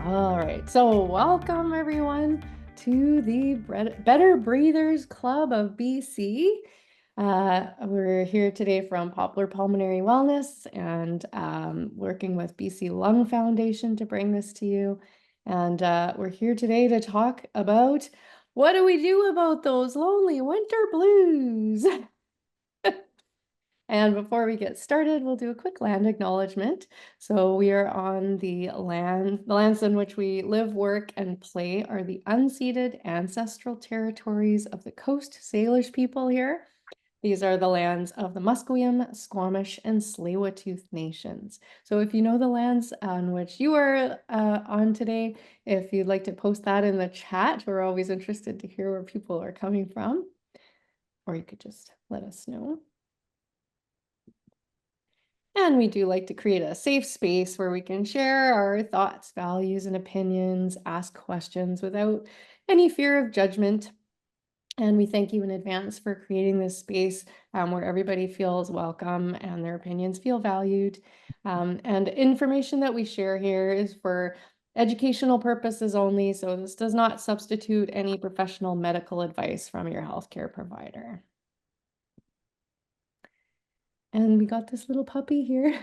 All right, so welcome everyone to the Better Breathers Club of BC. We're here today from Poplar Pulmonary Wellness and working with BC Lung Foundation to bring this to you. And we're here today to talk about what do we do about those lonely winter blues? And before we get started, we'll do a quick land acknowledgement. So we are on the lands in which we live, work, and play are the unceded ancestral territories of the Coast Salish people here. These are the lands of the Musqueam, Squamish, and Tsleil-Waututh nations. So if you know the lands on which you are on today, if you'd like to post that in the chat, we're always interested to hear where people are coming from. Or you could just let us know. And we do like to create a safe space where we can share our thoughts, values, and opinions, ask questions without any fear of judgment. And we thank you in advance for creating this space where everybody feels welcome and their opinions feel valued. And information that we share here is for educational purposes only, so this does not substitute any professional medical advice from your healthcare provider. And we got this little puppy here.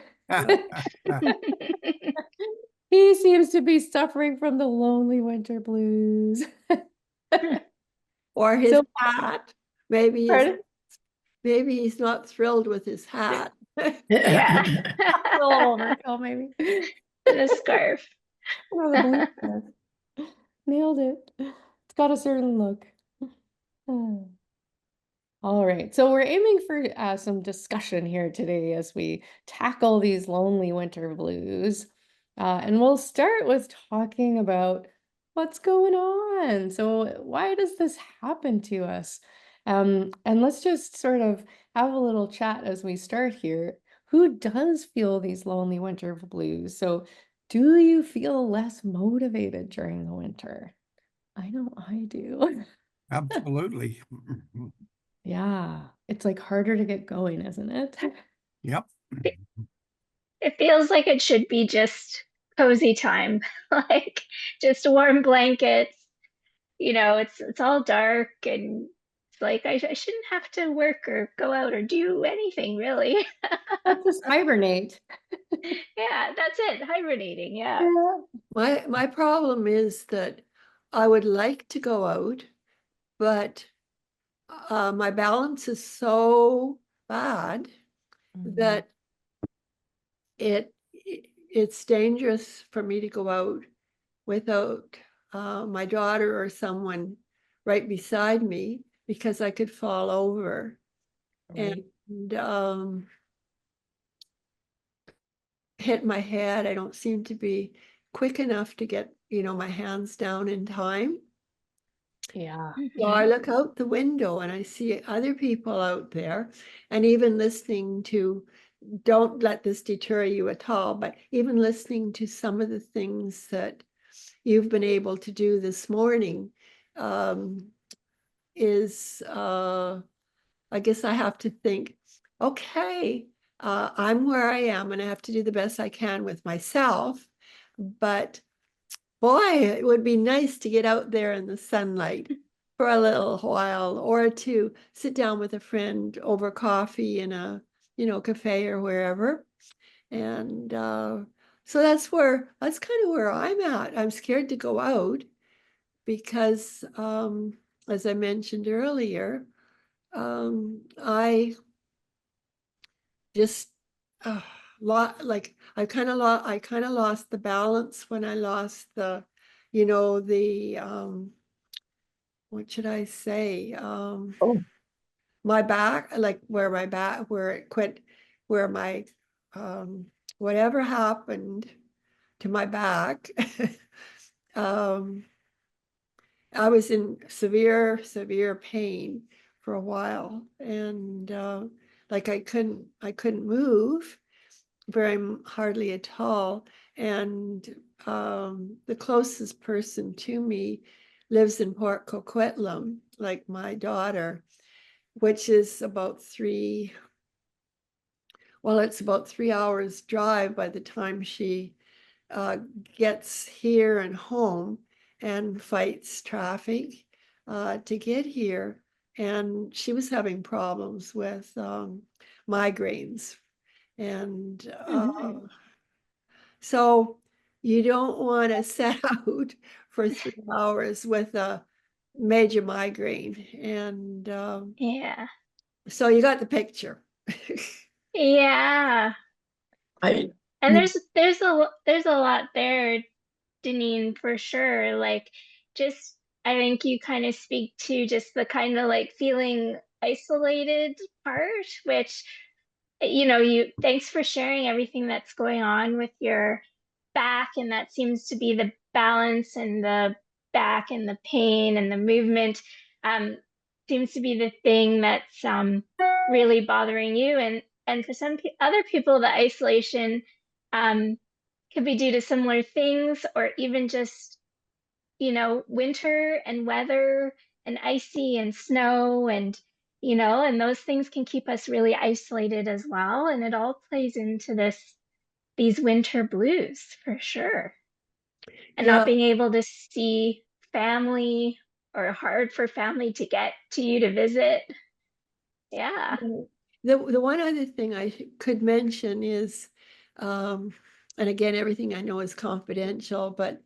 He seems to be suffering from the lonely winter blues. Or his hat. Maybe he's not thrilled with his hat. Yeah. A little overkill, maybe. And a scarf. Oh, the blue scarf. Nailed it. It's got a certain look. All right, so we're aiming for some discussion here today as we tackle these lonely winter blues. And we'll start with talking about what's going on. So why does this happen to us? And let's just sort of have a little chat as we start here. Who does feel these lonely winter blues? So do you feel less motivated during the winter? I know I do. Absolutely. Yeah, it's like harder to get going, isn't it? Yep. It feels like it should be just cozy time, like just warm blankets. It's all dark and it's like I shouldn't have to work or go out or do anything really. Let's just hibernate. Yeah, that's it. Hibernating. Yeah. My problem is that I would like to go out, but my balance is so bad that it's dangerous for me to go out without my daughter or someone right beside me, because I could fall over. Right. And hit my head. I don't seem to be quick enough to get, my hands down in time. Yeah. So I look out the window and I see other people out there, and even listening to, don't let this deter you at all, but even listening to some of the things that you've been able to do this morning is, I guess I have to think, okay, I'm where I am and I have to do the best I can with myself. But boy, it would be nice to get out there in the sunlight for a little while, or to sit down with a friend over coffee in a, cafe or wherever. And so that's kind of where I'm at. I'm scared to go out because, as I mentioned earlier, I just I kind of lost the balance when I lost the, what should I say? My back, like where it quit, where my whatever happened to my back. I was in severe pain for a while, and like I couldn't move hardly at all. And the closest person to me lives in Port Coquitlam, like my daughter, which is about well, it's about 3 hours drive by the time she gets here and home and fights traffic to get here. And she was having problems with migraines. And so you don't want to set out for 3 hours with a major migraine. And Yeah. so you got the picture. Yeah. I, And there's a lot there, Deneen, for sure. Like, just I think you kind of speak to just the kind of like feeling isolated part, which you thanks for sharing everything that's going on with your back, and that seems to be the balance and the back and the pain and the movement seems to be the thing that's really bothering you, and for some other people the isolation um could be due to similar things, or even just winter and weather and icy and snow, and those things can keep us really isolated as well. And it all plays into these winter blues for sure. And not Yeah. being able to see family, or hard for family to get to you to visit. Yeah. The one other thing I could mention is, and again, everything I know is confidential, but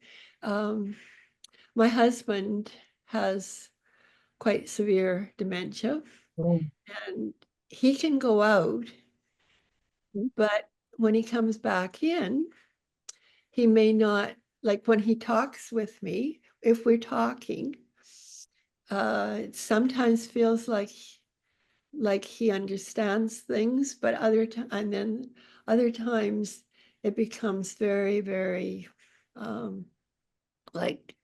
my husband has quite severe dementia, and he can go out, but when he comes back in, he may not, like when he talks with me, if we're talking, it sometimes feels like he understands things, but and then other times it becomes very, very like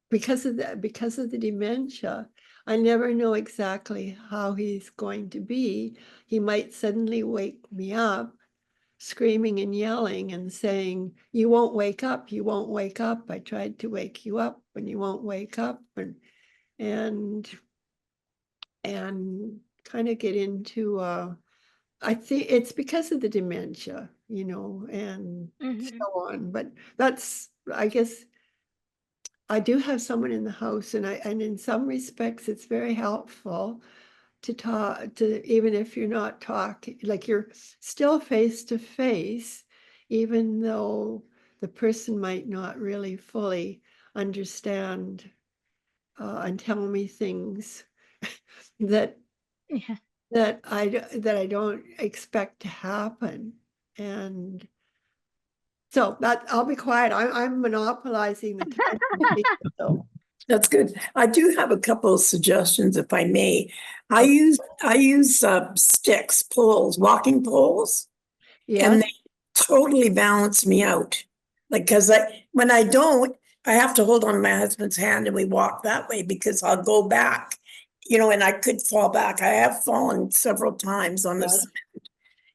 because of the dementia, I never know exactly how he's going to be. He might suddenly wake me up screaming and yelling and saying, "You won't wake up, you won't wake up. I tried to wake you up and you won't wake up." And kind of get into I think it's because of the dementia, and so on. But that's, I guess, I do have someone in the house, and in some respects it's very helpful to talk to, even if you're not talking, like you're still face to face, even though the person might not really fully understand and tell me things that Yeah. that I don't expect to happen. And so that I'll be quiet. I'm monopolizing the time. So that's good. I do have a couple of suggestions, if I may. I use sticks, poles, walking poles, and yes, they totally balance me out. Like, because when I don't, I have to hold on my husband's hand and we walk that way because I'll go back, and I could fall back. I have fallen several times on yes. this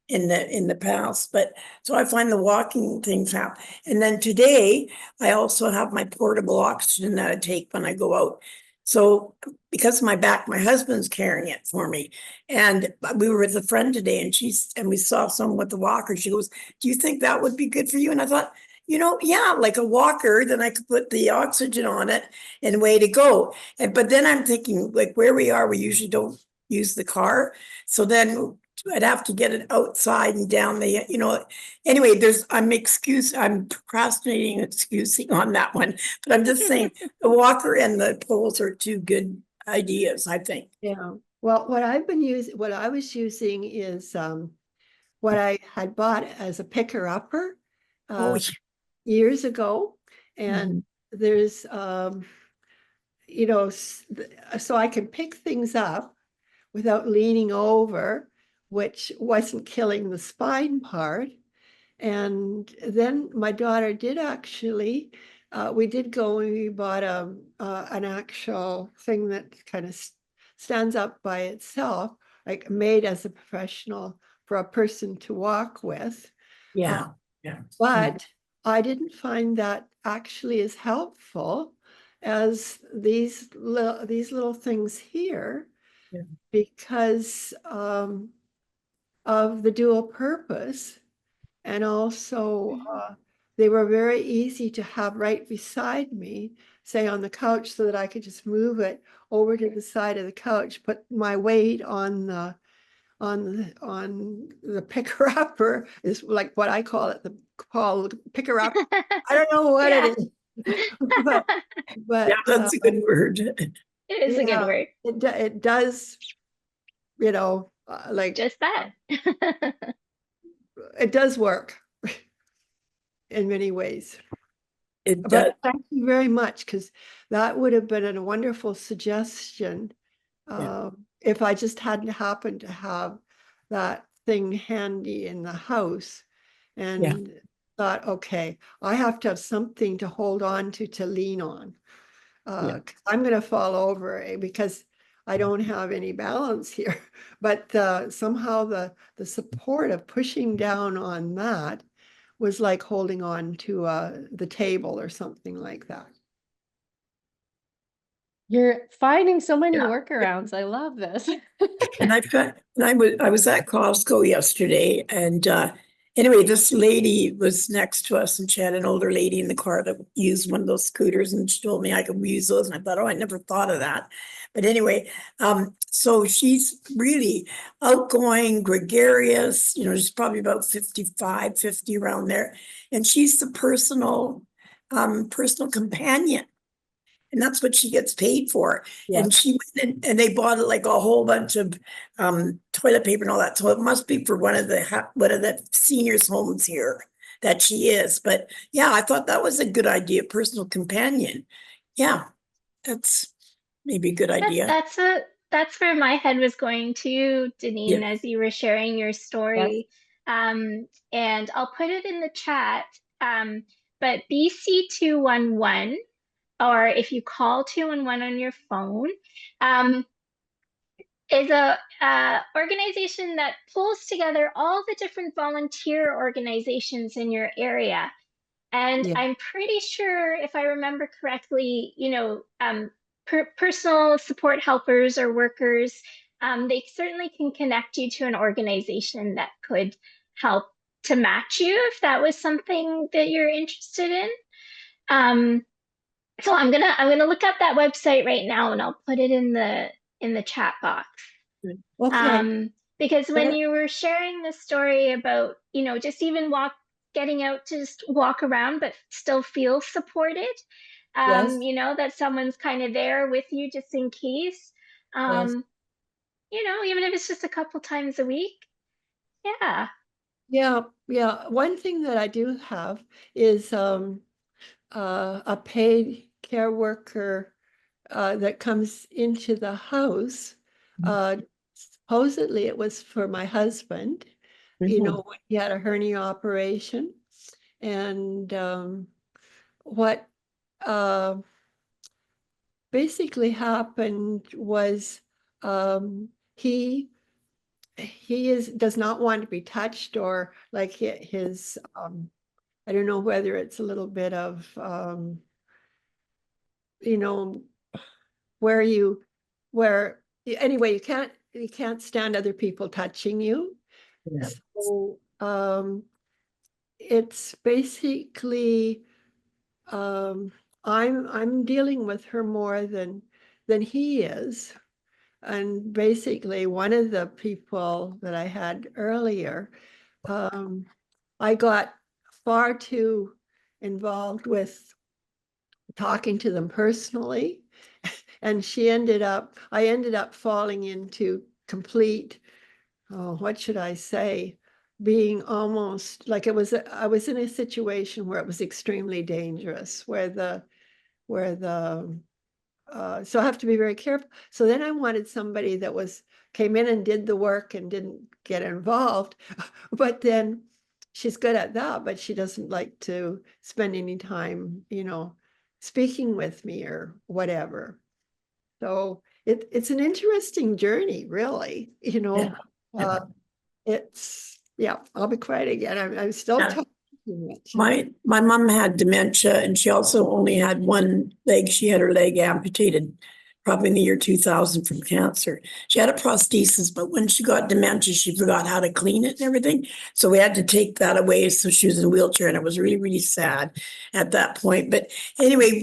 in the past, but so I find the walking things help. And then today I also have my portable oxygen that I take when I go out. So because of my back, my husband's carrying it for me. And we were with a friend today and we saw someone with the walker. She goes, "Do you think that would be good for you?" And I thought, yeah, like a walker, then I could put the oxygen on it and away to go. But then I'm thinking, like where we are, we usually don't use the car. So then I'd have to get it outside and down anyway, I'm procrastinating, excusing on that one, but I'm just saying the walker and the poles are two good ideas, I think. Yeah. Well, what I was using is what I had bought as a picker-upper Oh, years ago. And there's so I can pick things up without leaning over, which wasn't killing the spine part. And then my daughter did actually, we did go and we bought an actual thing that kind of stands up by itself, like made as a professional for a person to walk with. yeah. But I didn't find that actually as helpful as these little things here, Yeah. because of the dual purpose. And also, they were very easy to have right beside me, say on the couch, so that I could just move it over to the side of the couch, put my weight on the picker upper, is like what I call it, the picker up. I don't know what Yeah. it is, but Yeah, that's a good word. It is a good yeah, word. it does, like Just that. it does work in many ways. It does. But thank you very much, because that would have been a wonderful suggestion. Yeah. If I just hadn't happened to have that thing handy in the house and thought, okay, I have to have something to hold on to lean on. 'Cause I'm going to fall over because I don't have any balance here. But somehow the support of pushing down on that was like holding on to the table or something like that. You're finding so many Yeah. workarounds. I love this. And I was at Costco yesterday, and anyway, this lady was next to us, and she had an older lady in the car that used one of those scooters, and she told me I could use those, and I thought, oh, I never thought of that. But anyway, so she's really outgoing, gregarious, she's probably about 55, 50 around there, and she's the personal companion. And that's what she gets paid for. Yeah. And she went and they bought like a whole bunch of toilet paper and all that. So it must be for one of the seniors' homes here that she is. But yeah, I thought that was a good idea, personal companion. Yeah, that's maybe a good idea. That's where my head was going to, Deneen, Yeah. as you were sharing your story. And I'll put it in the chat. But BC211, or if you call 211 on your phone, is a organization that pulls together all the different volunteer organizations in your area. And Yeah. I'm pretty sure, if I remember correctly, personal support helpers or workers, they certainly can connect you to an organization that could help to match you if that was something that you're interested in. So I'm gonna look up that website right now, and I'll put it in the chat box. Okay. Because when That- you were sharing the story about, just even getting out to just walk around, but still feel supported, Yes. that someone's kind of there with you just in case, Yes. even if it's just a couple times a week. Yeah. Yeah. Yeah. One thing that I do have is a paid care worker that comes into the house. Supposedly it was for my husband, when he had a hernia operation. And what basically happened was he does not want to be touched, or like his I don't know whether it's a little bit of you know where anyway, you can't stand other people touching you. Yeah. So it's basically I'm dealing with her more than he is. And basically one of the people that I had earlier, I got far too involved with talking to them personally. And I ended up falling into complete, what should I say? Being almost like I was in a situation where it was extremely dangerous, where so I have to be very careful. So then I wanted somebody that came in and did the work and didn't get involved. But then she's good at that, but she doesn't like to spend any time, speaking with me or whatever. So it's an interesting journey, really, Yeah. Uh, I'll be quiet again. I'm still Yeah. talking too much. My mom had dementia, and she also only had one leg. She had her leg amputated probably in the year 2000 from cancer. She had a prosthesis, but when she got dementia, she forgot how to clean it and everything. So we had to take that away. So she was in a wheelchair, and it was really, really sad at that point. But anyway,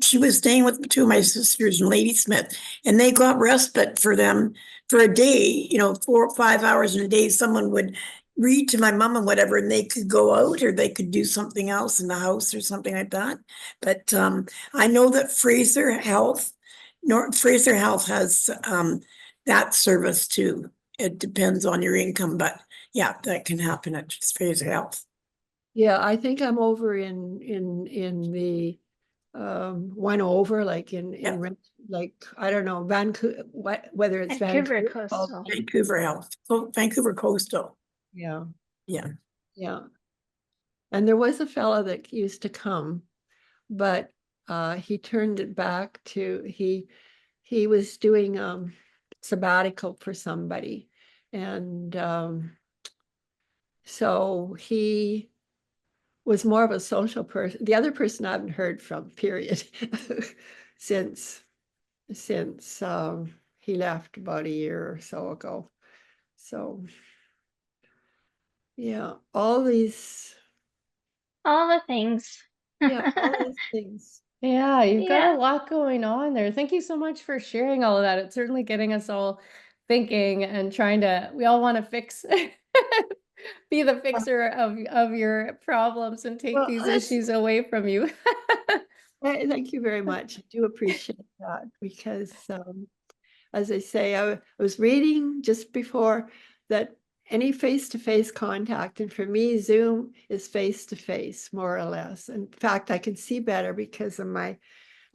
she was staying with two of my sisters in Ladysmith, and they got respite for them for a day, 4 or 5 hours in a day. Someone would read to my mom and whatever, and they could go out or they could do something else in the house or something like that. But I know that Fraser Health has that service too. It depends on your income, but yeah, that can happen at Fraser Health. Yeah, I think I'm over in the one over, like Yeah. like, I don't know, Vancouver, whether it's Vancouver Vancouver. Coastal. Vancouver Health, Vancouver Coastal. Yeah, Yeah. yeah. And there was a fellow that used to come, but he turned it back to, he was doing sabbatical for somebody. And so he was more of a social person. The other person I haven't heard from, period, since he left about a year or so ago. So yeah, All the things. all these things. Yeah, you've got Yeah. a lot going on there. Thank you so much for sharing all of that. It's certainly getting us all thinking and we all want to fix, be the fixer of your problems and take Well, these issues away from you. thank you very much. I do appreciate that because, as I say, I was reading just before that any face-to-face contact, and for me, Zoom is face-to-face, more or less. In fact, I can see better because of my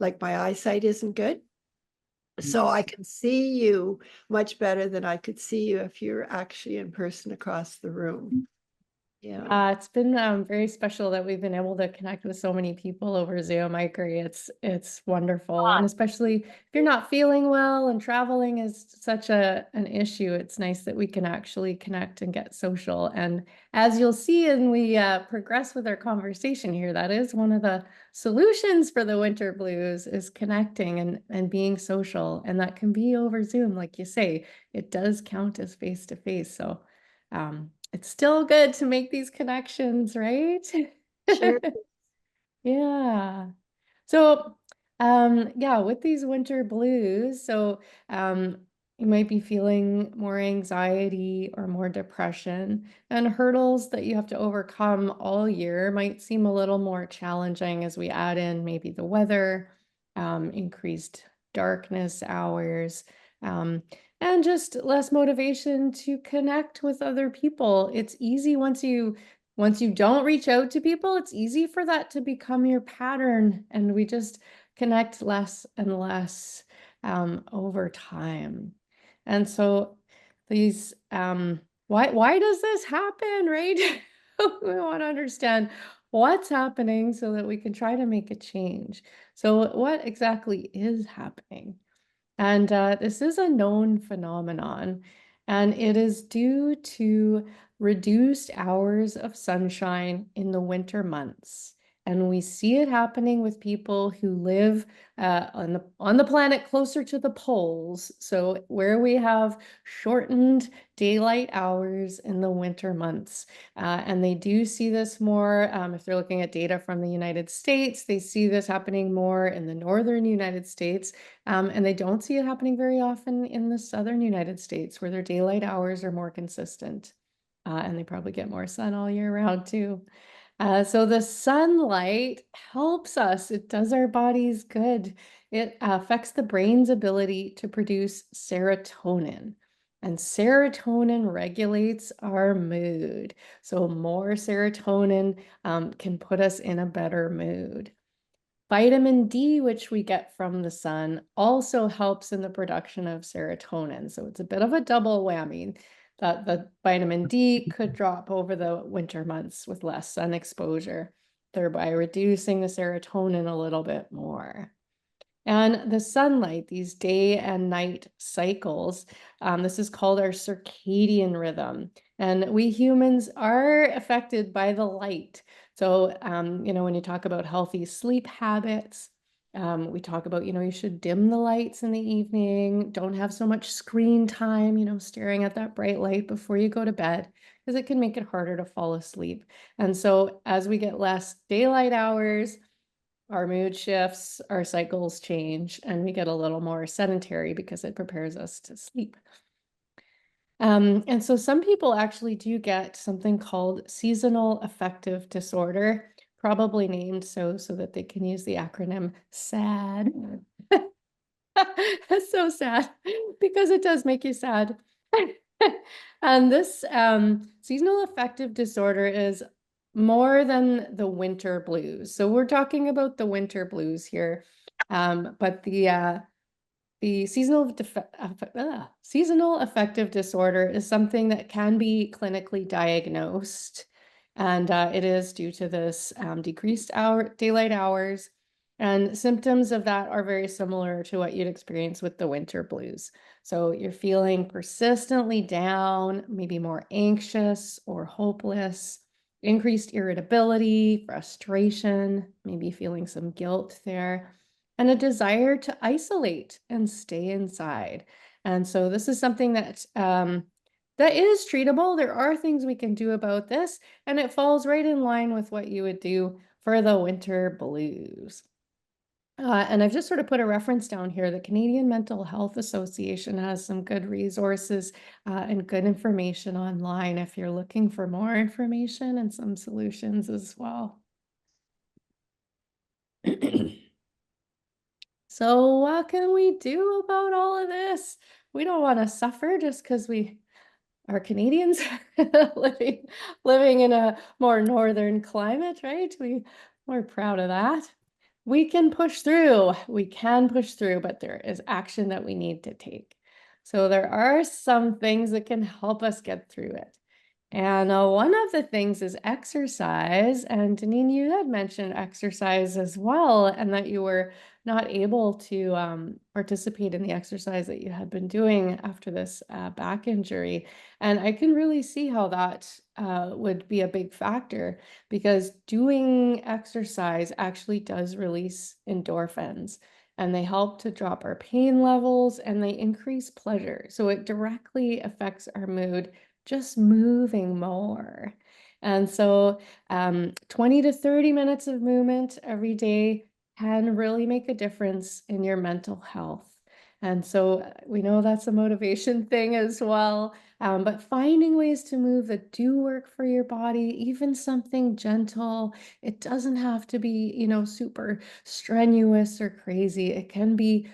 eyesight isn't good. So I can see you much better than I could see you if you're actually in person across the room. Yeah. It's been very special that we've been able to connect with so many people over Zoom. I agree. It's wonderful. And especially if you're not feeling well and traveling is such an issue, it's nice that we can actually connect and get social. And as you'll see, and we progress with our conversation here, that is one of the solutions for the winter blues is connecting and being social. And that can be over Zoom, like you say, it does count as face-to-face. So it's still good to make these connections, right? Sure. Yeah. So, yeah, with these winter blues, so you might be feeling more anxiety or more depression, and hurdles that you have to overcome all year might seem a little more challenging as we add in maybe the weather, increased darkness hours, um, and just less motivation to connect with other people. It's easy once you don't reach out to people, it's easy for that to become your pattern, and we just connect less and less over time. And so these why does this happen, right? We want to understand what's happening so that we can try to make a change. So what exactly is happening? And this is a known phenomenon, and it is due to reduced hours of sunshine in the winter months. And we see it happening with people who live on the planet closer to the poles. So where we have shortened daylight hours in the winter months. And they do see this more, if they're looking at data from the United States, they see this happening more in the northern United States. And they don't see it happening very often in the southern United States, where their daylight hours are more consistent. And they probably get more sun all year round too. So the sunlight helps us. It does our bodies good. It affects the brain's ability to produce serotonin. And serotonin regulates our mood. So more serotonin can put us in a better mood. Vitamin D, which we get from the sun, also helps in the production of serotonin. So it's a bit of a double whammy that the vitamin D could drop over the winter months with less sun exposure, thereby reducing the serotonin a little bit more. And the sunlight, these day and night cycles, this is called our circadian rhythm. And we humans are affected by the light. So, when you talk about healthy sleep habits, We talk about, you should dim the lights in the evening, don't have so much screen time, staring at that bright light before you go to bed, because it can make it harder to fall asleep. And so as we get less daylight hours, our mood shifts, our cycles change, and we get a little more sedentary because it prepares us to sleep. And so some people actually do get something called seasonal affective disorder, probably named so that they can use the acronym SAD. That's so sad because it does make you sad. And this seasonal affective disorder is more than the winter blues. So we're talking about the winter blues here. But the seasonal affective disorder is something that can be clinically diagnosed, and it is due to this decreased daylight hours. And symptoms of that are very similar to what you'd experience with the winter blues. So you're feeling persistently down, maybe more anxious or hopeless, increased irritability, frustration, maybe feeling some guilt there, and a desire to isolate and stay inside. And so this is something that that is treatable. There are things we can do about this, and it falls right in line with what you would do for the winter blues. And I've just sort of put a reference down here. The Canadian Mental Health Association has some good resources and good information online if you're looking for more information and some solutions as well. So what can we do about all of this? We don't want to suffer just because we are Canadians living in a more northern climate, right? We're proud of that. We can push through. We can push through, but there is action that we need to take. So there are some things that can help us get through it. And one of the things is exercise. And Deneen, you had mentioned exercise as well, and that you were not able to participate in the exercise that you had been doing after this back injury. And I can really see how that would be a big factor, because doing exercise actually does release endorphins, and they help to drop our pain levels and they increase pleasure. So it directly affects our mood, just moving more. And so 20 to 30 minutes of movement every day can really make a difference in your mental health. And so we know that's a motivation thing as well. But finding ways to move that do work for your body, even something gentle, it doesn't have to be, super strenuous or crazy. It can be,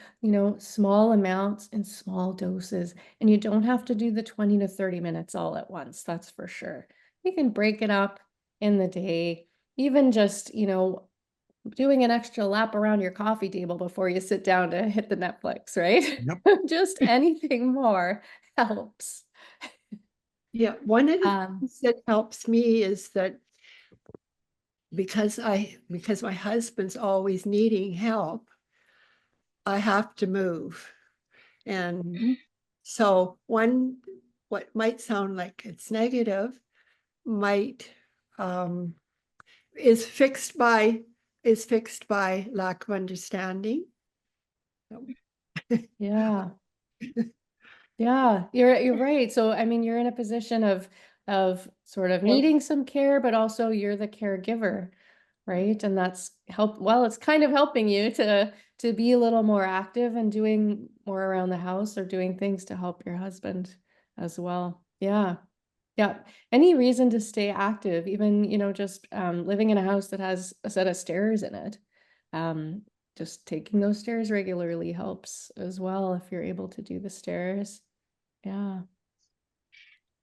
small amounts and small doses. And you don't have to do the 20 to 30 minutes all at once, that's for sure. You can break it up in the day, even just, doing an extra lap around your coffee table before you sit down to hit the Netflix, right? Yep. Just anything more helps. Yeah, one of the Um, things that helps me is that because my husband's always needing help, I have to move. And so what might sound like it's negative might is fixed by lack of understanding. yeah. Yeah, you're right. So I mean, you're in a position of sort of needing some care, but also you're the caregiver, right? And that's it's kind of helping you to be a little more active and doing more around the house or doing things to help your husband as well. Yeah. Yeah. Any reason to stay active, even, just living in a house that has a set of stairs in it. Um, just taking those stairs regularly helps as well if you're able to do the stairs. Yeah.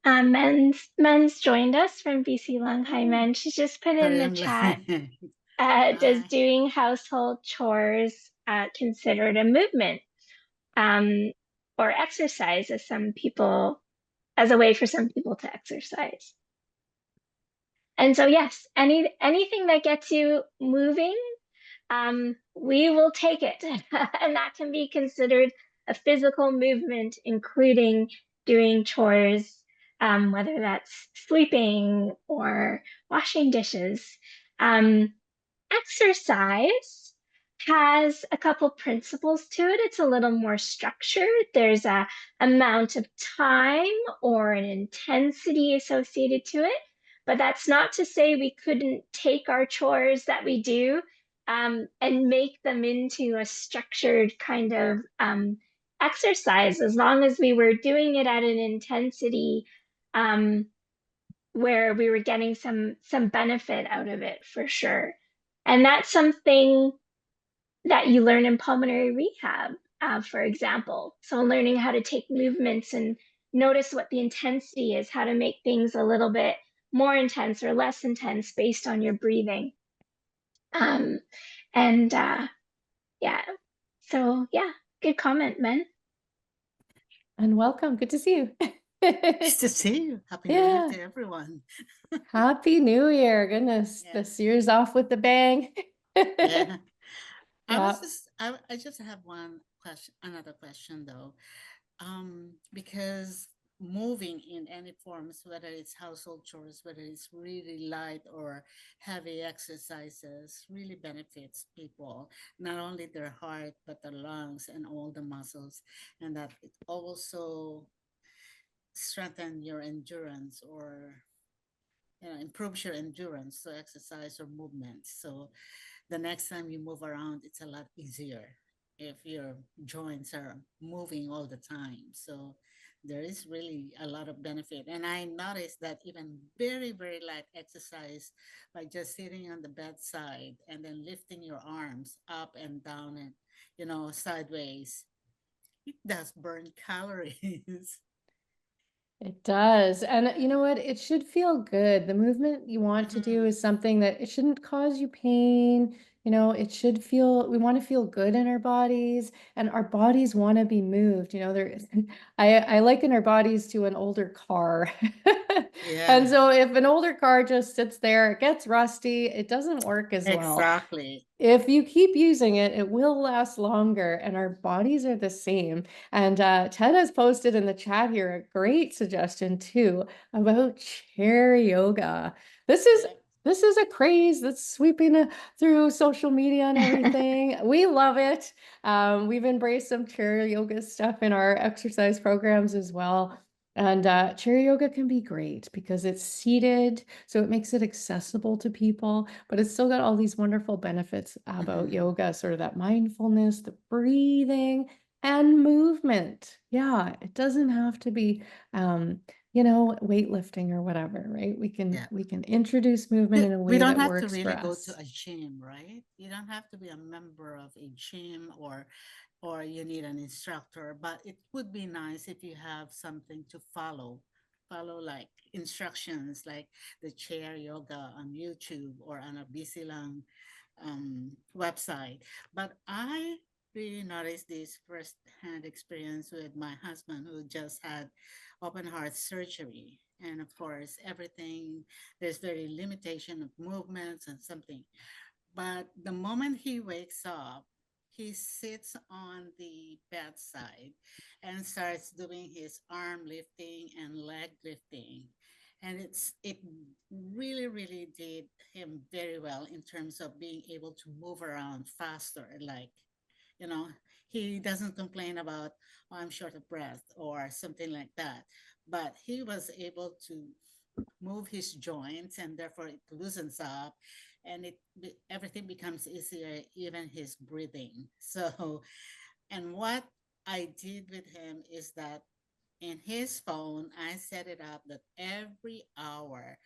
Men's joined us from BC Long. Hi, Men. She just put in the chat. Does doing household chores considered a movement or exercise as a way for some people to exercise? And so yes, anything that gets you moving, we will take it. And that can be considered a physical movement, including doing chores, whether that's sweeping or washing dishes. Exercise has a couple principles to it. It's a little more structured. There's a amount of time or an intensity associated to it. But that's not to say we couldn't take our chores that we do and make them into a structured kind of exercise, as long as we were doing it at an intensity um, where we were getting some benefit out of it for sure. And that's something that you learn in pulmonary rehab, for example. So learning how to take movements and notice what the intensity is, how to make things a little bit more intense or less intense based on your breathing. Um, and yeah, so yeah, good comment, men. And welcome. Good to see you. Nice to see you. Happy New Year Yeah. to everyone. Happy New Year. Goodness, Yeah. this year's off with the bang. Yeah. Yeah. I just have one question, another question though. Because moving in any forms, whether it's household chores, whether it's really light or heavy exercises, really benefits people, not only their heart, but their lungs and all the muscles. And that it also strengthen your endurance or improves your endurance, so exercise or movement. So the next time you move around, it's a lot easier if your joints are moving all the time. So there is really a lot of benefit. And I noticed that even very, very light exercise by just sitting on the bedside and then lifting your arms up and down and, sideways, it does burn calories. It does. And you know what? It should feel good. The movement you want to do Mhm. is something that it shouldn't cause you pain. It should feel, we want to feel good in our bodies, and our bodies want to be moved. I liken our bodies to an older car. And Yeah, so if an older car just sits there, it gets rusty, it doesn't work as well. exactly. If you keep using it, it will last longer, and our bodies are the same. And Ted has posted in the chat here a great suggestion too about chair yoga. This is Yep. this is a craze that's sweeping through social media and everything. We love it. We've embraced some chair yoga stuff in our exercise programs as well. And chair yoga can be great because it's seated, so it makes it accessible to people, but it's still got all these wonderful benefits about Mhm. yoga, sort of that mindfulness, the breathing, and movement. Yeah, it doesn't have to be weightlifting or whatever, right? We can Yeah. we can introduce movement in a We way don't that have to works for really go to us. a gym, right? You don't have to be a member of a gym or you need an instructor, but it would be nice if you have something to follow like instructions like the chair yoga on YouTube or on a BC Lang website. But I really noticed this first-hand experience with my husband who just had open heart surgery. And of course, everything, there's very limitation of movements and something. But the moment he wakes up, he sits on the bedside and starts doing his arm lifting and leg lifting. And it really, really did him very well in terms of being able to move around faster. Like, you know, he doesn't complain about, oh, I'm short of breath or something like that. But he was able to move his joints and therefore it loosens up and everything becomes easier, even his breathing. So and what I did with him is that in his phone I set it up that every hour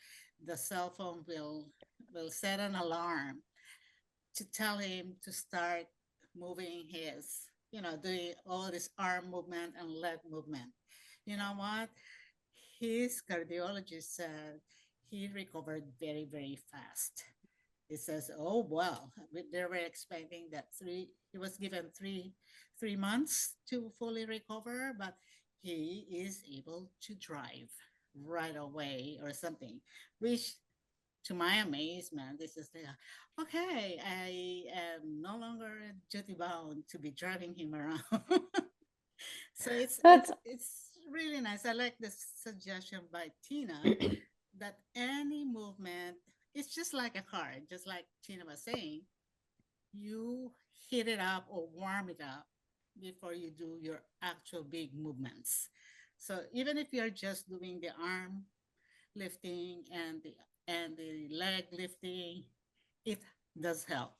the cell phone will set an alarm to tell him to start moving his, doing all this arm movement and leg movement. You know what? His cardiologist said he recovered very, very fast. He says, "Oh well, they were expecting that he was given three months to fully recover, but he is able to drive right away or something." Which, to my amazement, this is okay. I am no longer duty bound to be driving him around. So it's That's it's it's really nice. I like the suggestion by Tina that any movement, it's just like a car, just like Tina was saying. you heat it up or warm it up before you do your actual big movements. So even if you're just doing the arm lifting and the leg lifting, it does help.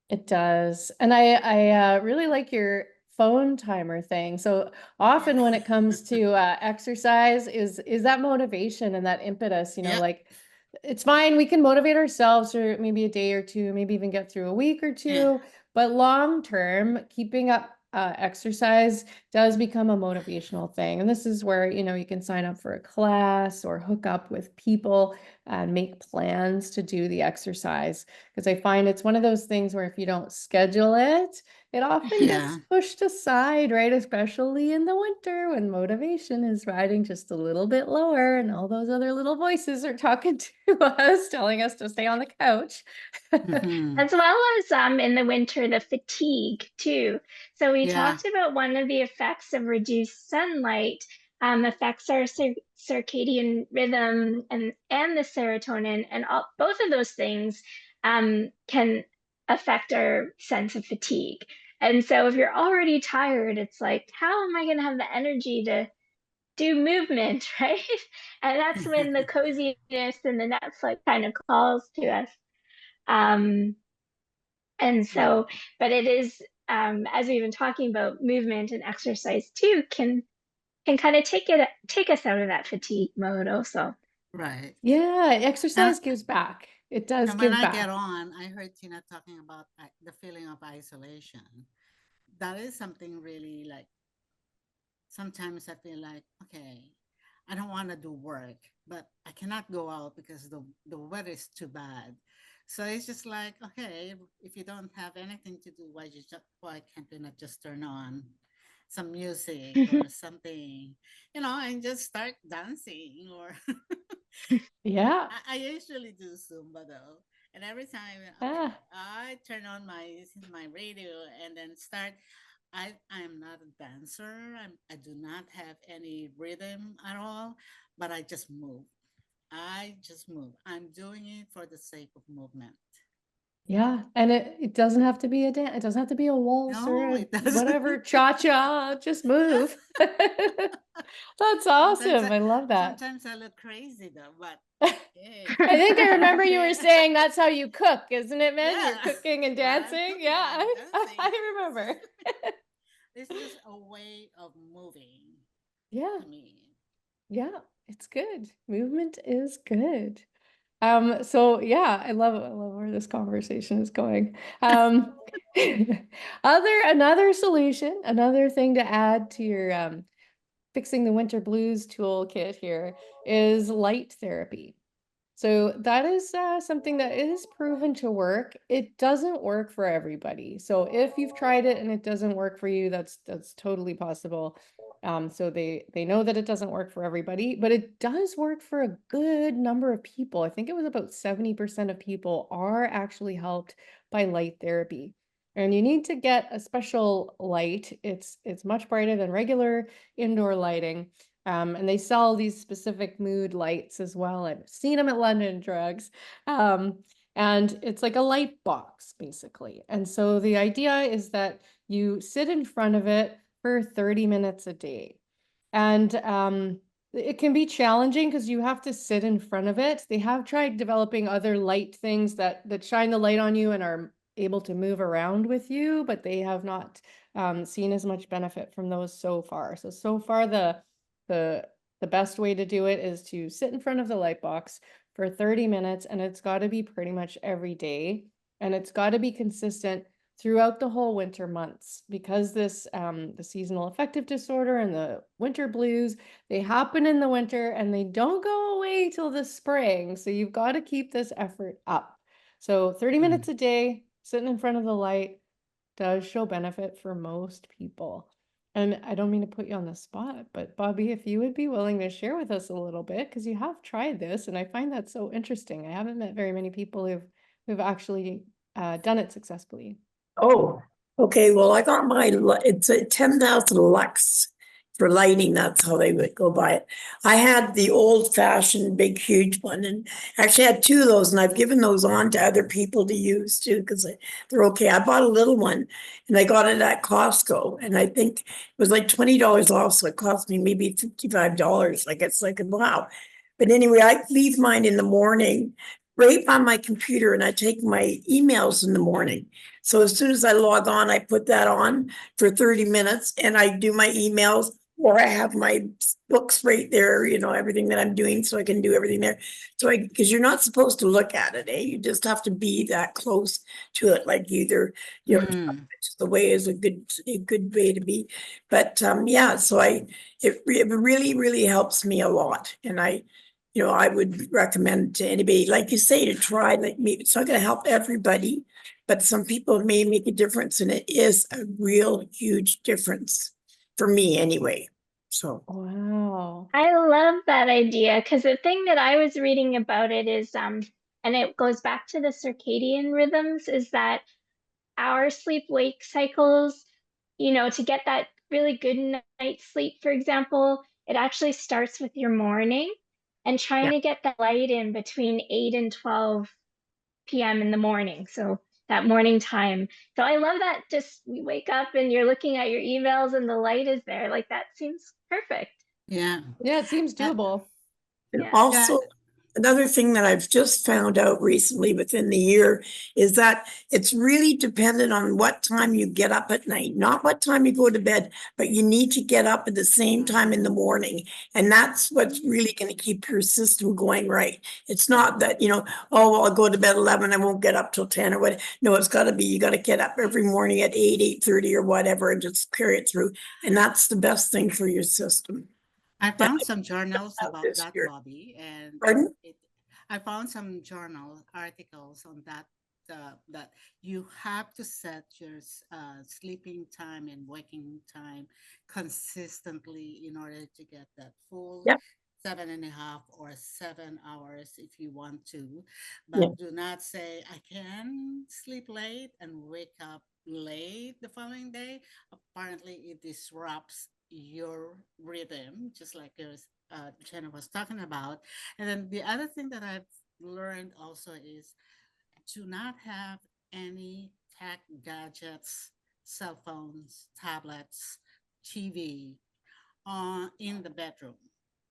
It does. And I really like your phone timer thing. So often when it comes to exercise is that motivation and that impetus, Yeah. like it's fine. We can motivate ourselves for maybe a day or two, maybe even get through a week or two. But long term, keeping up exercise does become a motivational thing. And this is where, you can sign up for a class or hook up with people and make plans to do the exercise. Because I find it's one of those things where if you don't schedule it, it often Yeah. gets pushed aside, right? Especially in the winter when motivation is riding just a little bit lower and all those other little voices are talking to us, telling us to stay on the couch. Mhm. As well as in the winter, the fatigue too. So we Yeah. talked about one of the effects of reduced sunlight affects our circadian rhythm and the serotonin, and both of those things can affect our sense of fatigue. And so if you're already tired, it's like, how am I going to have the energy to do movement, right? And that's when the coziness and the Netflix kind of calls to us. And so, but it is, as we've been talking about, movement and exercise too can kind of take us out of that fatigue mode also. Right. Yeah, And, exercise gives back. It does and when give I get back. on, I heard Tina talking about the feeling of isolation. That is something really like sometimes I feel like, okay, I don't want to do work, but I cannot go out because the weather is too bad. So it's just like, okay, if you don't have anything to do, why can't you not just turn on some music or something, and just start dancing or Yeah. I usually do Zumba though. And every time, okay, Ah, I turn on my radio and then start. I'm not a dancer. I do not have any rhythm at all, but I just move. I just move. I'm doing it for the sake of movement. yeah. And it doesn't have to be a dance. It doesn't have to be a waltz or No, a it doesn't. whatever cha-cha. Just move. That's sometimes awesome. I, I love that. sometimes I look crazy though, but hey, I think I remember you were okay. saying that's how you cook, isn't it, man? You're Yeah, cooking and yeah, I'm dancing. cooking Yeah, and I'm I, dancing. I remember. It's just a way of moving Yeah, to me. yeah, it's good. Movement is good. So yeah, I love where this conversation is going. Another solution, another thing to add to your fixing the winter blues toolkit here is light therapy. So that is something that is proven to work. It doesn't work for everybody. So if you've tried it and it doesn't work for you, that's totally possible. So they know that it doesn't work for everybody, but it does work for a good number of people. I think it was about 70% of people are actually helped by light therapy. And you need to get a special light. It's much brighter than regular indoor lighting. And they sell these specific mood lights as well. I've seen them at London Drugs. And it's like a light box, basically. And so the idea is that you sit in front of it for 30 minutes a day. And it can be challenging because you have to sit in front of it. They have tried developing other light things that shine the light on you and are able to move around with you, but they have not seen as much benefit from those so far. So far the the best way to do it is to sit in front of the light box for 30 minutes, and it's got to be pretty much every day, and it's got to be consistent throughout the whole winter months, because this the seasonal affective disorder and the winter blues, they happen in the winter and they don't go away till the spring. So you've got to keep this effort up. So 30 minutes a day sitting in front of the light does show benefit for most people. And I don't mean to put you on the spot, but Bobby, if you would be willing to share with us a little bit, because you have tried this, and I find that so interesting. I haven't met very many people who've actually done it successfully. Oh, okay. Well, I got it's a 10,000 lux for lighting, that's how they would go by it. I had the old fashioned big huge one, and actually had two of those, and I've given those on to other people to use too, because they're okay. I bought a little one and I got it at Costco, and I think it was like $20 off, so it cost me maybe $55. Like, it's like, wow. But anyway, I leave mine in the morning right on my computer, and I take my emails in the morning. So as soon as I log on, I put that on for 30 minutes and I do my emails, or I have my books right there, everything that I'm doing, so I can do everything there. So because you're not supposed to look at it, You just have to be that close to it, like either, Mm. the way is a good way to be. But yeah, so it really, really helps me a lot. And I would recommend to anybody, like you say, to try, like maybe it's not going to help everybody, but some people may make a difference, and it is a real huge difference for me anyway. So, Wow. I love that idea because the thing that I was reading about it is, and it goes back to the circadian rhythms, is that our sleep wake cycles, to get that really good night's sleep, for example, it actually starts with your morning and trying yeah, to get that light in between 8 and 12 p.m. in the morning. So that morning time. So I love that, just you wake up and you're looking at your emails and the light is there. Like, that seems perfect. Yeah. Yeah, it seems Uh, doable. and Yeah. also another thing that I've just found out recently within the year is that it's really dependent on what time you get up at night, not what time you go to bed, but you need to get up at the same time in the morning. And that's what's really going to keep your system going right. It's not that, oh, well, I'll go to bed 11, I won't get up till 10 or what. No, it's got to be, you got to get up every morning at 8, 8:30 or whatever, and just carry it through. And that's the best thing for your system. I That found some journals out about this that, year. Bobby, and Pardon? I found some journal articles on that, that you have to set your sleeping time and waking time consistently in order to get that full Yep. 7.5 or 7 hours if you want to. Yeah. But do not say, I can sleep late and wake up late the following day. Apparently, it disrupts your rhythm, just like Jenna was talking about. And then the other thing that I've learned also is to not have any tech gadgets, cell phones, tablets, TV in the bedroom.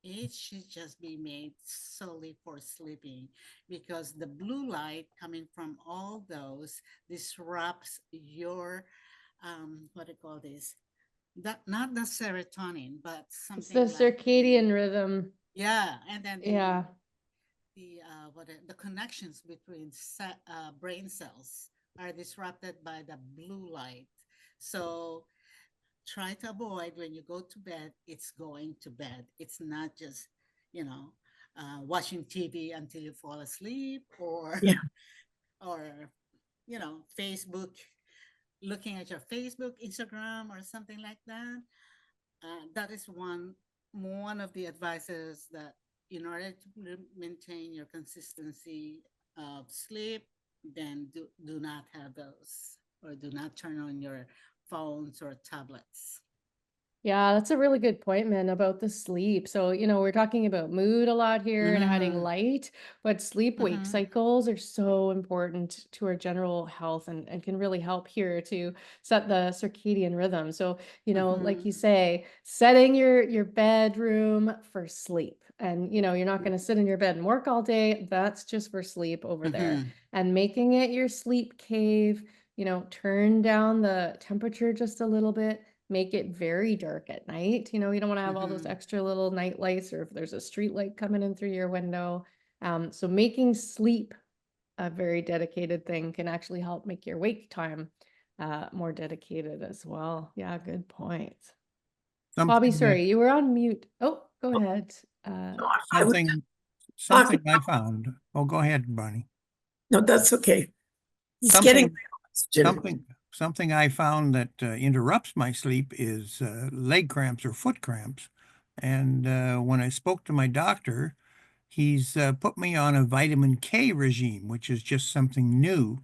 It should just be made solely for sleeping, because the blue light coming from all those disrupts your what do you call this? That, not the serotonin, but It's the something like circadian rhythm. yeah, and then Yeah. the connections between brain cells are disrupted by the blue light. So try to avoid, when you go to bed, it's going to bed. It's not just, you know, watching TV until you fall asleep, or Yeah. or Facebook, looking at your Facebook, Instagram, or something like that. That is one of the advices, that in order to maintain your consistency of sleep, then do not have those, or do not turn on your phones or tablets. Yeah, that's a really good point, man, about the sleep. So, we're talking about mood a lot here and adding Mm-hmm. light, but sleep-wake Mm-hmm. cycles are so important to our general health, and can really help here to set the circadian rhythm. So, like Mm-hmm. you say, setting your bedroom for sleep. And, you're not going to sit in your bed and work all day. That's just for sleep over there. Mm-hmm. And making it your sleep cave, turn down the temperature just a little bit, make it very dark at night. You don't want to have all those Mm-hmm. extra little night lights, or if there's a street light coming in through your window. So making sleep a very dedicated thing can actually help make your wake time more dedicated as well. Yeah, good point. Bobby, Something that, sorry, you were on mute. Oh, go ahead. No, I would something, talk. something I found. Oh, go ahead, Bonnie. No, that's okay. He's getting Something, oxygen. something I found that interrupts my sleep is leg cramps or foot cramps. And when I spoke to my doctor, he's put me on a vitamin K regime, which is just something new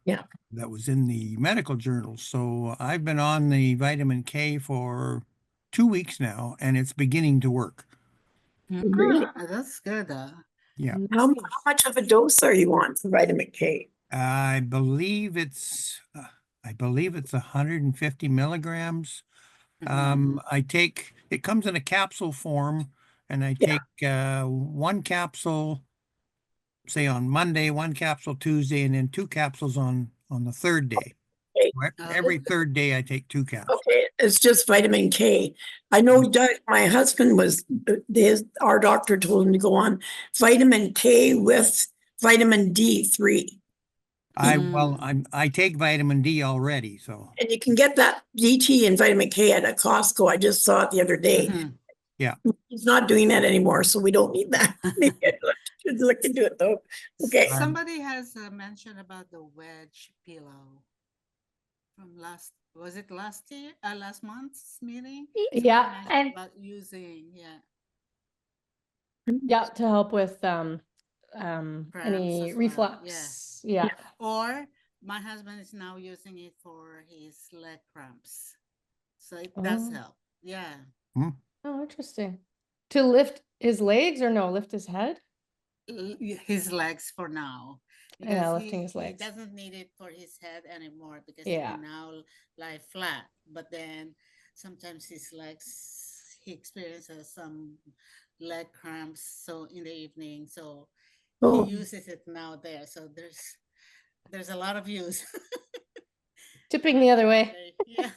Yeah. that was in the medical journal. So I've been on the vitamin K for 2 weeks now, and it's beginning to work. Really? That's good. Yeah. How much of a dose are you on for vitamin K? I believe it's 150 milligrams. It comes in a capsule form, and I Yeah. take one capsule, say on Monday, one capsule Tuesday, and then 2 capsules on the third day. Okay. Every third day I take 2 capsules. Okay, it's just vitamin K. I know Doug, my husband was, our doctor told him to go on vitamin K with vitamin D3. I take vitamin D already, so And you can get that DT and vitamin K at a Costco. I just saw it the other day. yeah. He's not doing that anymore, so we don't need that. Maybe I should look into it though. Okay. Somebody has mentioned about the wedge pillow from was it last year? Last month's meeting? Yeah. Somebody mentioned about using, Yeah, to help with cramps any as well. reflux. Yeah. Or my husband is now using it for his leg cramps. So it does Oh. help. Yeah. Oh, interesting. To lift his legs or no, lift his head? His legs for now. Yeah, Because lifting his he legs. doesn't need it for his head anymore because he Yeah. can now lie flat. But then sometimes his legs, he experiences some leg cramps. So in the evening, so he Oh, uses it now there. So there's a lot of use. Tipping the other way. Yeah.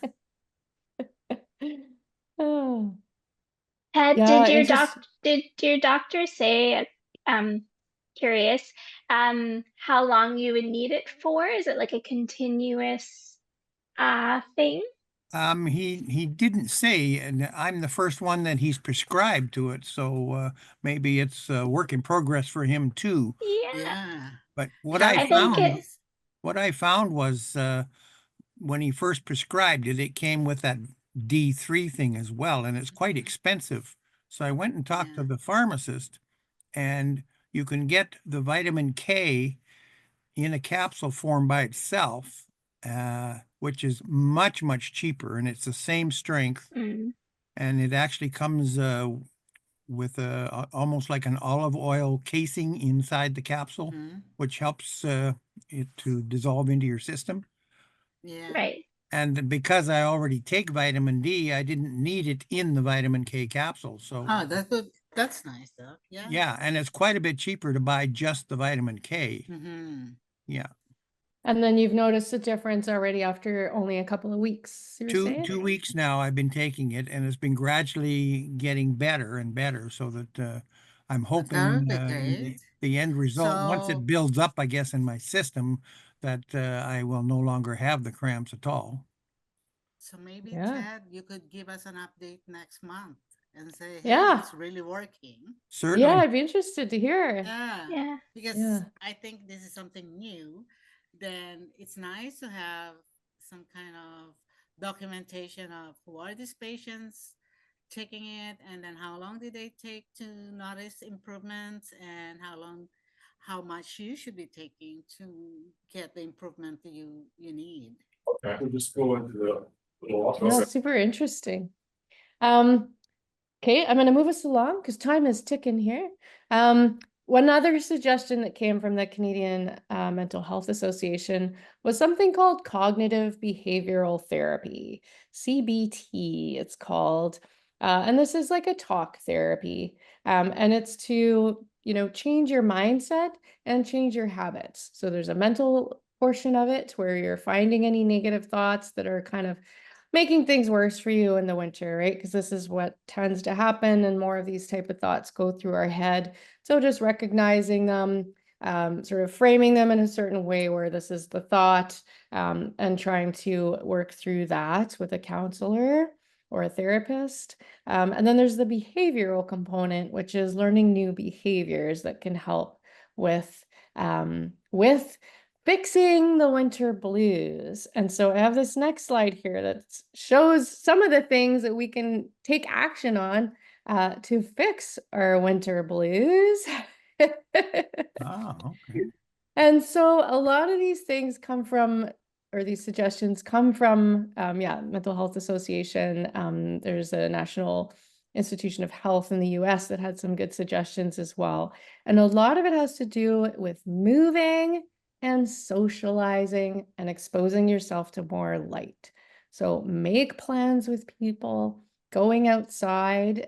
Oh. Ted, Yeah, did your doctor say, curious, how long you would need it for? Is it like a continuous thing? He didn't say, and I'm the first one that he's prescribed to it, so maybe it's a work in progress for him too. Yeah. Yeah. But what How I I think found, it, what I found was when he first prescribed it, it came with that D3 thing as well, and it's quite expensive. So I went and talked to Yeah. the pharmacist, and you can get the vitamin K in a capsule form by itself, which is much, much cheaper, and it's the same strength, mm, and it actually comes with almost like an olive oil casing inside the capsule, which helps it to dissolve into your system. Yeah. right. And because I already take vitamin D, I didn't need it in the vitamin K capsule. So Oh, that's good. That's nice though. Yeah. yeah, and it's quite a bit cheaper to buy just the vitamin K. Yeah. and then you've noticed a difference already after only a couple of weeks, you're saying? 2 weeks now I've been taking it, and it's been gradually getting better and better, so that I'm hoping That would be in great. the end result, once So, it builds up, I guess, in my system, that I will no longer have the cramps at all. so maybe Yeah. Ted, you could give us an update next month and say, hey, Yeah. it's really working. Yeah, Certainly. I'd be interested to hear. Yeah. Yeah. Because Yeah. I think this is something new. Then it's nice to have some kind of documentation of who are these patients taking it, and then how long did they take to notice improvements, and how much you should be taking to get the improvement you need. Okay, we'll just go into the little Yeah, office. super interesting. Okay, I'm gonna move us along because time is ticking here. One other suggestion that came from the Canadian Mental Health Association was something called cognitive behavioral therapy, CBT, it's called. And this is like a talk therapy. And it's to, change your mindset and change your habits. So there's a mental portion of it where you're finding any negative thoughts that are kind of making things worse for you in the winter, right? Because this is what tends to happen, and more of these type of thoughts go through our head. So just recognizing them, sort of framing them in a certain way where this is the thought, and trying to work through that with a counselor or a therapist. And then there's the behavioral component, which is learning new behaviors that can help with fixing the winter blues. And so I have this next slide here that shows some of the things that we can take action on to fix our winter blues. Oh, okay. And so a lot of these things come from or these suggestions come from, Mental Health Association. There's a National Institution of Health in the US that had some good suggestions as well. And a lot of it has to do with moving and socializing and exposing yourself to more light. So make plans with people, going outside.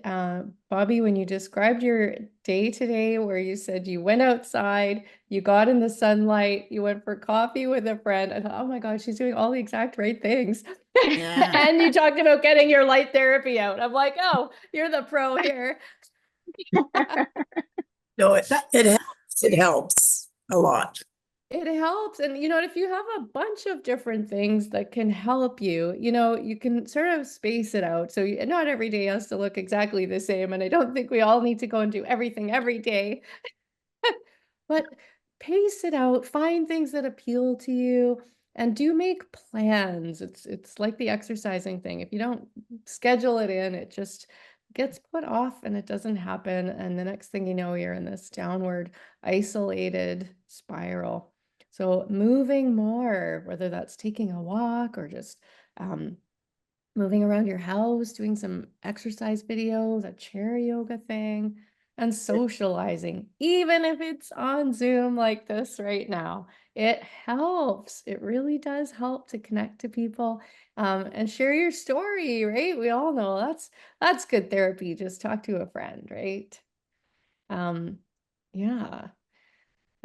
Bobby, when you described your day today where you said you went outside, you got in the sunlight, you went for coffee with a friend, I thought, oh my God, she's doing all the exact right things. Yeah. And you talked about getting your light therapy out. I'm like, oh, you're the pro here. No, it helps a lot. It helps. And, if you have a bunch of different things that can help you, you can sort of space it out. So not every day has to look exactly the same. And I don't think we all need to go and do everything every day. But pace it out, find things that appeal to you, and do make plans. It's like the exercising thing. If you don't schedule it in, it just gets put off and it doesn't happen. And the next thing you know, you're in this downward, isolated spiral. So moving more, whether that's taking a walk or just moving around your house, doing some exercise videos, a chair yoga thing, and socializing, even if it's on Zoom like this right now. It helps. It really does help to connect to people, and share your story, right? We all know that's good therapy. Just talk to a friend, right? Um, yeah.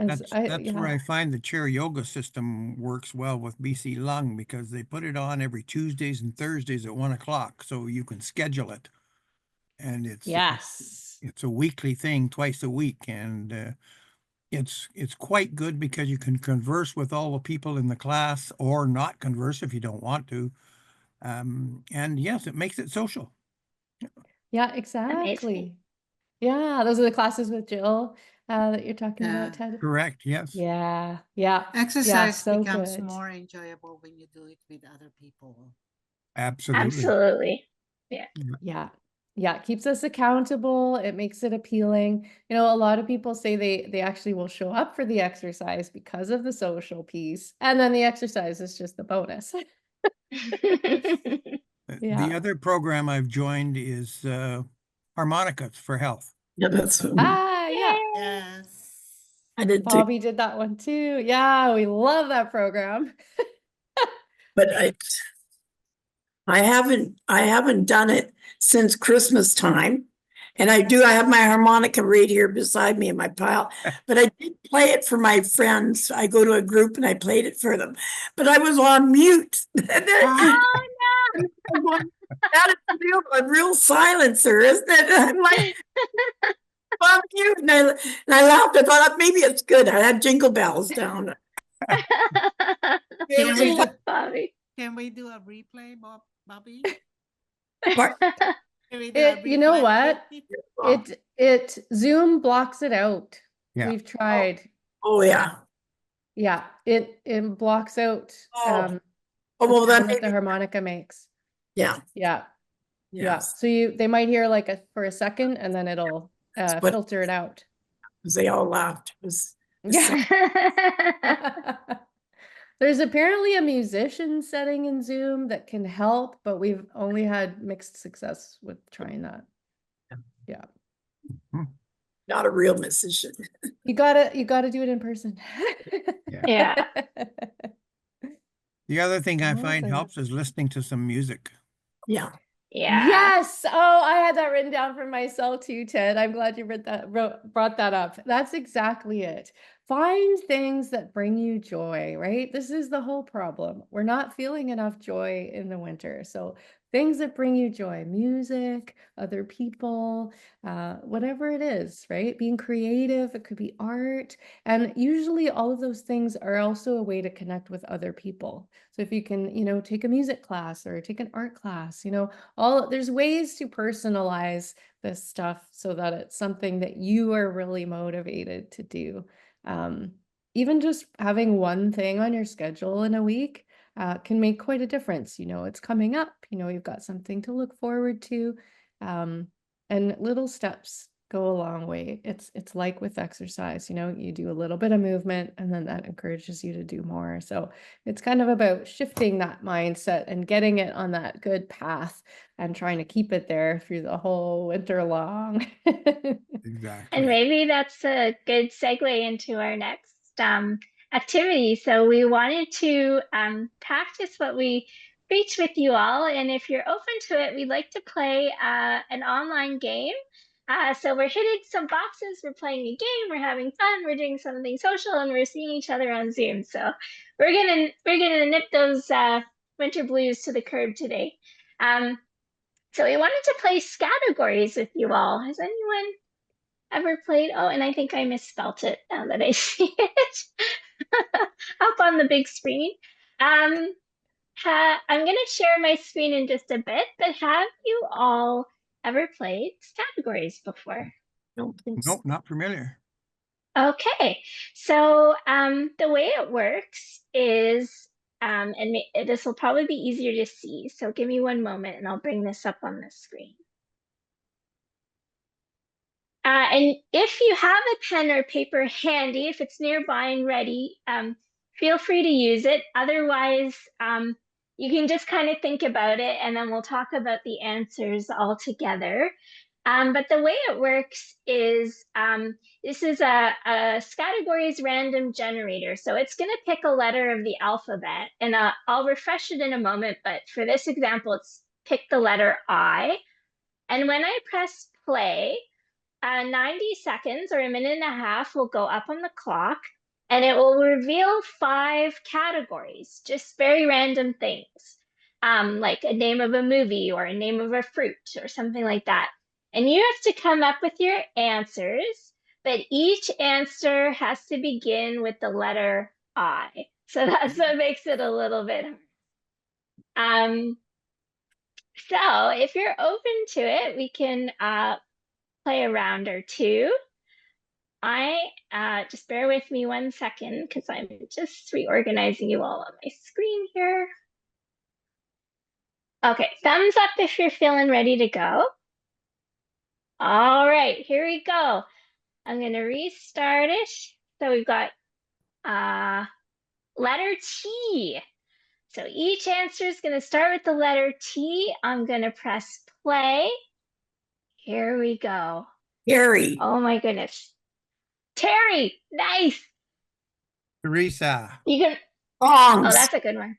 That's where I find the chair yoga system works well with BC Lung because they put it on every Tuesdays and Thursdays at 1 o'clock, so you can schedule it. And Yes. it's a weekly thing, twice a week, and it's quite good because you can converse with all the people in the class or not converse if you don't want to. And yes, it makes it social. Yeah, Amazing. exactly. Yeah, those are the classes with Jill that you're talking Yeah. about, Ted. Correct, yes. Yeah, yeah, Exercise so becomes good. more enjoyable when you do it with other people. Absolutely. Absolutely. Yeah. Yeah. Yeah, it keeps us accountable. It makes it appealing. A lot of people say they actually will show up for the exercise because of the social piece, and then the exercise is just the bonus. The Yeah. other program I've joined is Harmonicas for Health. Yeah, that's, Yeah. Yes. I did too, Bobby did that one too. Yeah, we love that program. but I haven't done it since Christmas time. And I have my harmonica right here beside me in my pile, but I did play it for my friends. I go to a group and I played it for them, but I was on mute. Oh That is a real silencer, isn't it? I'm like, on mute. And I laughed. I thought maybe it's good. I had jingle bells down. no. Can we do, Bobby. can we do a replay, Bobby? Part- Can we do a You know replay? what? It Zoom blocks it out. Yeah. We've tried. Oh, yeah. Yeah, it blocks out Oh, the well, sound that that maybe, the harmonica makes. yeah. Yeah. Yeah. Yes. So they might hear like for a second and then it'll what- filter it out. Because they all laughed. It was Yeah. There's apparently a musician setting in Zoom that can help, but we've only had mixed success with trying that. Yeah. not a real musician. You gotta do it in person. Yeah. The other thing I find Awesome. helps is listening to some music. Yeah. Yeah. Yes. Oh, I had that written down for myself too, Ted. I'm glad you brought that up. That's exactly it. Find things that bring you joy, right? This is the whole problem. We're not feeling enough joy in the winter. So things that bring you joy, music, other people, whatever it is, right? Being creative, it could be art. And usually all of those things are also a way to connect with other people. So if you can, take a music class or take an art class, there's ways to personalize this stuff so that it's something that you are really motivated to do. Even just having one thing on your schedule in a week can make quite a difference. It's coming up, you've got something to look forward to, and little steps go a long way. It's like with exercise, you know, you do a little bit of movement and then that encourages you to do more. So it's kind of about shifting that mindset and getting it on that good path and trying to keep it there through the whole winter long. Exactly. And maybe that's a good segue into our next activity. So we wanted to practice what we preach with you all. And if you're open to it, we'd like to play an online game. So we're hitting some boxes, we're playing a game, we're having fun, we're doing something social, and we're seeing each other on Zoom. So we're gonna nip those winter blues to the curb today. So we wanted to play categories with you all. Has anyone ever played? Oh, and I think I misspelt it now that I see it up on the big screen. I'm going to share my screen in just a bit, but have you all ever played categories before? Don't think so. Nope, not familiar. Okay, so the way it works is, this will probably be easier to see. So give me one moment and I'll bring this up on the screen. And if you have a pen or paper handy, if it's nearby and ready, feel free to use it. Otherwise, you can just kind of think about it and then we'll talk about the answers all together. But the way it works is this is a categories random generator. So it's going to pick a letter of the alphabet, and I'll refresh it in a moment. But for this example, it's pick the letter I. And when I press play, 90 seconds or a minute and a half will go up on the clock, and it will reveal 5 categories, just very random things, like a name of a movie or a name of a fruit or something like that. And you have to come up with your answers, but each answer has to begin with the letter I. So that's what makes it a little bit hard. So if you're open to it, we can play a round or two. I just bear with me one second because I'm just reorganizing you all on my screen here. Okay, thumbs up if you're feeling ready to go. All right, here we go. I'm gonna restart it. So we've got letter T. So each answer is gonna start with the letter T. I'm gonna press play. Here we go. Gary, Oh my goodness. Terry, nice. Teresa. You can, Bongs. oh, that's a good one.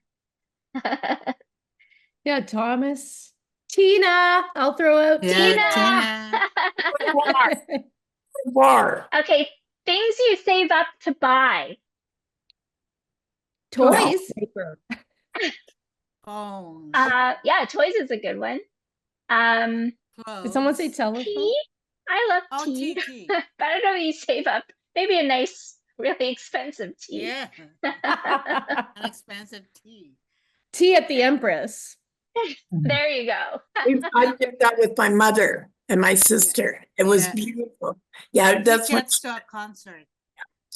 Yeah, Thomas. Tina, I'll throw out Yeah, Tina. Bar. Okay, things you save up to buy. Toys. Phones, Yeah, toys is a good one. Did someone say clothes. telephone? Tea. I love Oh, tea. TT. But I don't know if you save up. Maybe a nice, really expensive tea. Yeah, an expensive tea. Tea at the Empress. There you go. I did that with my mother and my sister. It was Yeah. beautiful. Yeah, that's what Tickets to a concert.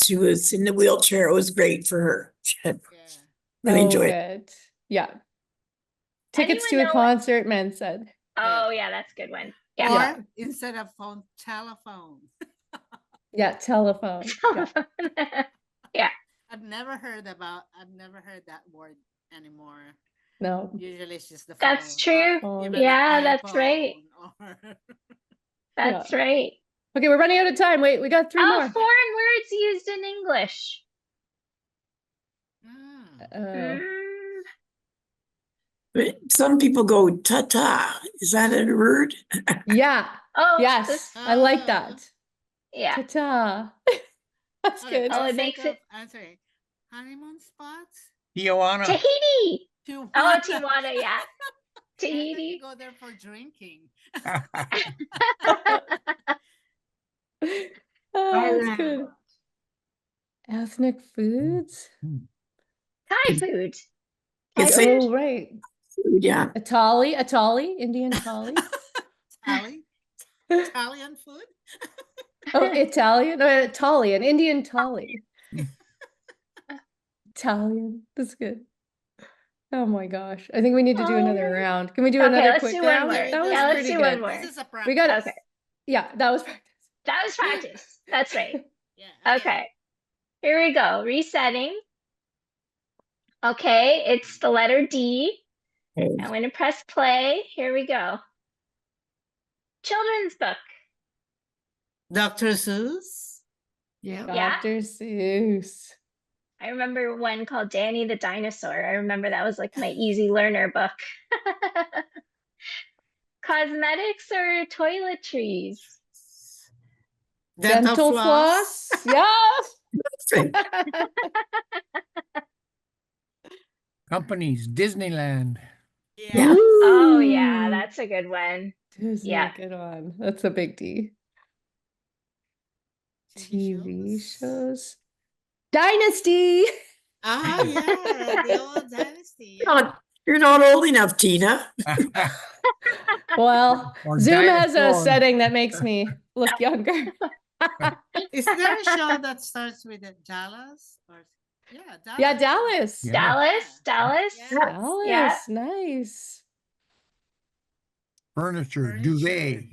she was in the wheelchair. It was great for her. She had Yeah. really Oh, enjoyed it. good. Yeah. Tickets Anyone to a know what- concert, men said. Oh, yeah, that's a good one. Yeah. Or Yeah. instead of phone, telephone. Yeah, telephone. Yeah. Yeah. I've never heard that word anymore. No. Usually it's just the phone. That's true. Oh, even Yeah, the that's right. iPhone or- That's right. Okay, we're running out of time. Wait, we got 3 Oh, more. foreign words used in English. Mm. But some people go ta-ta. Is that a word? Yeah. Oh, Yes. I like that. yeah. Ta-ta. That's good. Oh, it Think makes it- I'm sorry. Honeymoon spots? Tijuana. Tahiti. Tijuana. Oh, Tijuana, yeah. I thought Tahiti. you go there for drinking. Oh, that's good. Ethnic foods? Thai food. It's Thai like Oh, right. food, yeah. Atali, Indian thali. Italian food? Oh, Italian? No, Italian, Indian thali. Italian. That's good. Oh my gosh. I think we need to do another Alright. round. Can we do Okay, another let's quick do one round? more. That was Yeah, let's pretty do good. one more. This is a practice. We got it. Okay. Yeah, that was practice. That was practice. That's right. Yeah. Okay. Here we go. Resetting. Okay, it's the letter D. I'm going to press play. Here we go. Children's book. Dr. Seuss. Yeah. Yeah. Dr. Seuss. I remember one called Danny the Dinosaur. I remember that was like my easy learner book. Cosmetics or toiletries? Dental floss. Yeah. Companies, Disneyland. Yeah. Oh yeah, Ooh, that's a good one. Disney, Yeah. good one. That's a big D. TV shows. Dynasty. Ah, yeah, the old dynasty. Yeah. You're not old enough, Tina. Well, Or Zoom has a dinosaur. setting that makes me look younger. Is there a show that starts with a Dallas? Or yeah, Dallas. Yeah, Dallas. Yeah. Dallas. Yeah. Dallas. Nice. Furniture, duvet.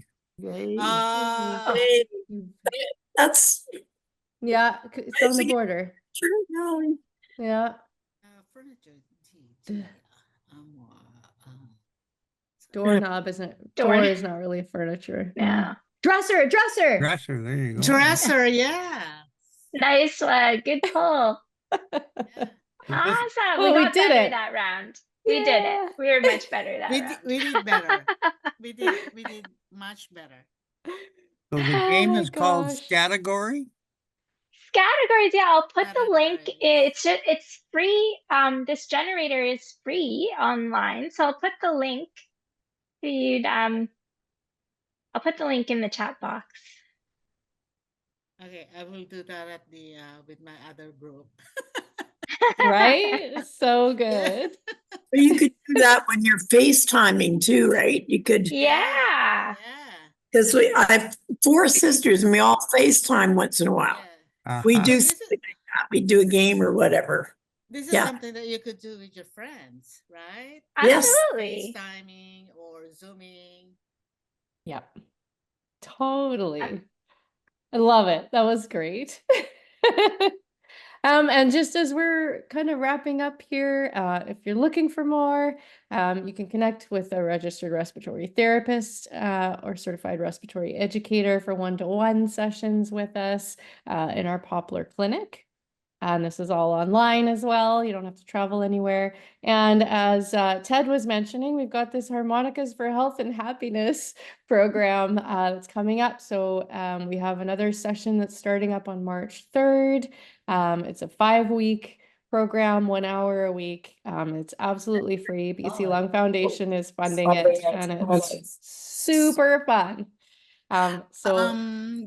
Uh, Hey, that's Yeah, it's on the border. true. No. Yeah. furniture. D- Um, uh, Doorknob isn't Door. door is not really furniture. Yeah. Dresser. Dresser, there you go. Dresser, yeah. Nice one. Good pull. Yeah. Awesome. Well, we got did better it. that round. We did Yeah. it. We were much better that We round. did better. we did much better. So the Oh game my is called gosh. Category. Categories, yeah, I'll put the link. Categories. It's free. This generator is free online, so I'll put the link to you. I'll put the link in the chat box. Okay, I will do that at the with my other group. Right? So good. But you could do that when you're FaceTiming too, right? You could, Yeah. Yeah. because I have 4 sisters and we all FaceTime once in a while. Yeah. We Uh-huh. do This is- something like that. We do a game or whatever. This is Yeah. something that you could do with your friends, right? Yes. Absolutely. FaceTiming or Zooming. Yep. Totally. I love it. That was great. And just as we're kind of wrapping up here, if you're looking for more, you can connect with a registered respiratory therapist or certified respiratory educator for one-to-one sessions with us in our Poplar Clinic. And this is all online as well. You don't have to travel anywhere. And as Ted was mentioning, we've got this Harmonicas for Health and Happiness program that's coming up. So we have another session that's starting up on March 3rd. It's a 5-week program, 1 hour a week. It's absolutely free. BC Lung Foundation is funding it, and it's super fun. So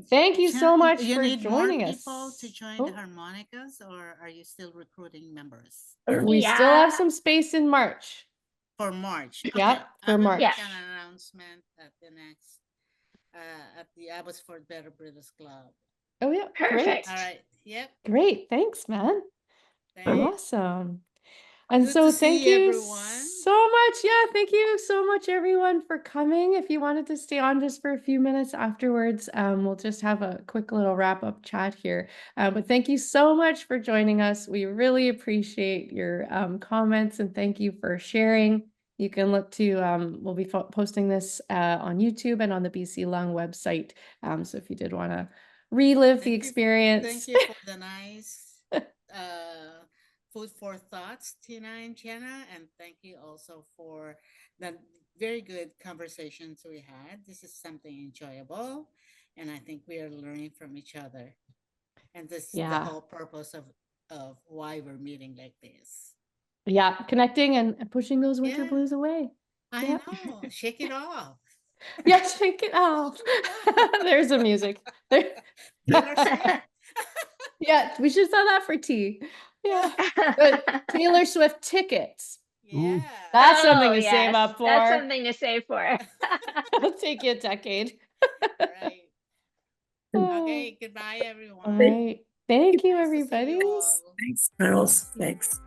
thank you so much you for need joining more us. people to join Oh. the harmonicas, or are you still recruiting members We still have Yeah. some space in March. for March? Yeah, I for will March. make an announcement at the next at the Abbotsford Better British Club. Oh yeah, Perfect. All right. Yep. great. Thanks, man. Thanks. Awesome. And Good so to thank see you everyone. so much. Yeah, thank you so much, everyone, for coming. If you wanted to stay on just for a few minutes afterwards, we'll just have a quick little wrap-up chat here. But thank you so much for joining us. We really appreciate your comments, and thank you for sharing. You can look to, we'll be posting this on YouTube and on the BC Lung website. So if you did want to relive the experience. Thank you for the nice food for thoughts, Tina and Jenna, and thank you also for the very good conversations we had. This is something enjoyable, and I think we are learning from each other. And this is the Yeah. whole purpose of why we're meeting like this. Yeah, connecting and pushing those winter Yeah. blues away. I Yeah. know. Shake it off. Yeah, shake it off. There's the music. There. Taylor Swift. Yeah, we should sell that for tea. Yeah. But Taylor Swift tickets. Yeah. That's something Oh, to save yes, up for. That's something to save for. It'll take you a decade. Right. Okay, goodbye, everyone. All right. Thank you, Nice to see you everybody. all. Thanks, Miles. Thanks.